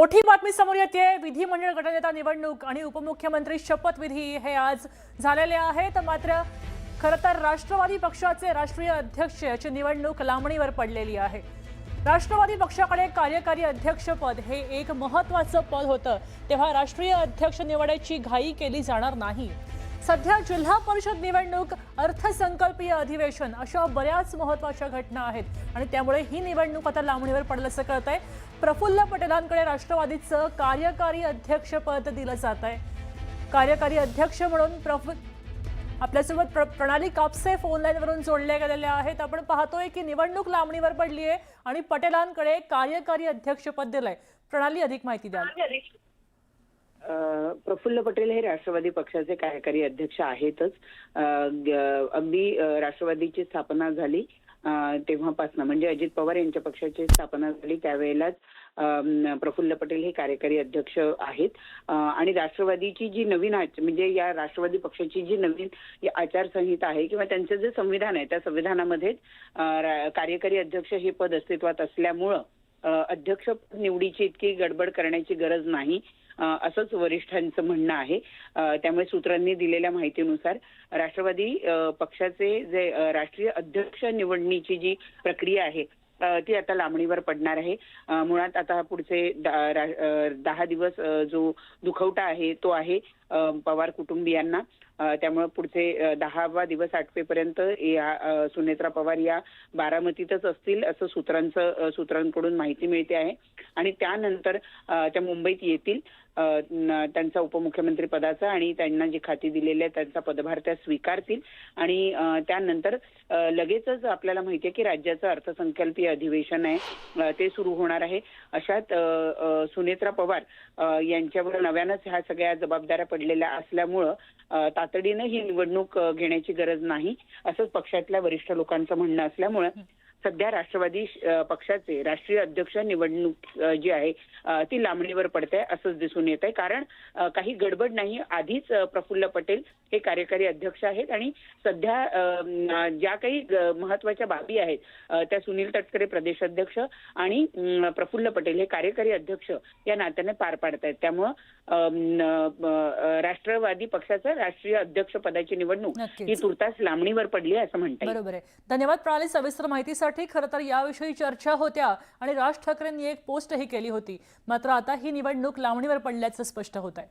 मोठी बातमी समोर येते। विधिमंडळ गटनेता निवडणूक आणि उपमुख्यमंत्री शपथविधी हे आज झालेले आहेत। मात्र खरं तर राष्ट्रवादी पक्षाचे राष्ट्रीय अध्यक्ष याची निवडणूक लांबणीवर पडलेली आहे। राष्ट्रवादी पक्षाकडे कार्यकारी अध्यक्षपद हे एक महत्त्वाचं पद होतं, तेव्हा राष्ट्रीय अध्यक्ष निवडायची घाई केली जाणार नाही। सध्या जिल्हा परिषद निवडणूक, अर्थसंकल्पीय अधिवेशन अशा बऱ्याच महत्त्वाच्या घटना आहेत आणि त्यामुळे ही निवडणूक आता लांबणीवर पडल्याचं कळतंय। प्रफुल्ल पटेलांकडे राष्ट्रवादीचं कार्यकारी अध्यक्षपद दिलं जात आहे। कार्यकारी अध्यक्ष म्हणून आपल्यासोबत प्रणाली कापसे फोन लाईनवरून जोडले गेलेले आहेत। आपण पाहतोय की निवडणूक लांबणीवर पडली आहे आणि पटेलांकडे कार्यकारी अध्यक्षपद दिलंय। प्रणाली, अधिक माहिती द्या। प्रफुल्ल पटेल हे राष्ट्रवादी पक्षाचे कार्यकारी अध्यक्ष आहेतच। अगदी राष्ट्रवादीची स्थापना झाली तेव्हापासून, म्हणजे अजित पवार यांच्या पक्षाची स्थापना झाली त्यावेळेलाच प्रफुल्ल पटेल हे कार्यकारी अध्यक्ष आहेत। आणि राष्ट्रवादीची जी नवीन म्हणजे या राष्ट्रवादी पक्षाची जी नवीन आचारसंहिता आहे किंवा त्यांचं जे संविधान आहे त्या संविधानामध्ये कार्यकारी अध्यक्ष हे पद अस्तित्वात असल्यामुळं अध्यक्ष निवडीची इतकी गडबड करण्याची गरज नाही असंच वरिष्ठांचं म्हणणं आहे। त्यामुळे सूत्रांनी दिलेल्या माहितीनुसार राष्ट्रवादी पक्षाचे जे राष्ट्रीय अध्यक्ष निवडणीची जी प्रक्रिया आहे ती आता लांबणीवर पडणार आहे। मुळात आता पुढचे 10 दिवस जो दुखवटा आहे तो आहे पवार कुटुंबियांना। त्यामुळे पुढचे 10वा दिवस आटपेपर्यंत या सुनेत्रा पवार या बारामतीतच असतील असं सूत्रांकडून माहिती मिळते आहे। आणि त्यानंतर त्या मुंबईत येतील, त्यांचा उपमुख्यमंत्री पदाचा आणि त्यांना जी खाती दिलेली आहे त्यांचा पदभार त्या स्वीकारतील आणि त्यानंतर लगेचच आपल्याला माहिती आहे की राज्याचं अर्थसंकल्पीय अधिवेशन आहे ते सुरू होणार आहे। अशात सुनेत्रा पवार यांच्यावर नव्यानंच ह्या सगळ्या जबाबदाऱ्या पडलेल्या असल्यामुळं तातडीनं ही निवडणूक घेण्याची गरज नाही असंच पक्षातल्या वरिष्ठ लोकांचं म्हणणं असल्यामुळं सध्या राष्ट्रवादी पक्षाचे राष्ट्रीय अध्यक्ष निवडणूक जी आहे ती लांबणीवर पडते असंच दिसून येत आहे। कारण काही गडबड नाही, आधीच प्रफुल्ल पटेल हे कार्यकारी अध्यक्ष आहेत आणि सध्या ज्या काही महत्वाच्या बाबी आहेत त्या सुनील तटकरे प्रदेशाध्यक्ष आणि प्रफुल्ल पटेल हे कार्यकारी अध्यक्ष या नात्याने पार पाडतायत। त्यामुळं राष्ट्रवादी पक्षाचं राष्ट्रीय अध्यक्ष पदाची निवडणूक ही तुर्तास लांबणीवर पडली असं म्हणता येईल। बरोबर आहे। धन्यवाद प्रणाली, सविस्तर माहितीसाठी। खरं तर याविषयी चर्चा होत्या आणि राज ठाकरेंनी एक पोस्टही केली होती, मात्र आता ही निवडणूक लांबणीवर पडल्याचं स्पष्ट होत आहे।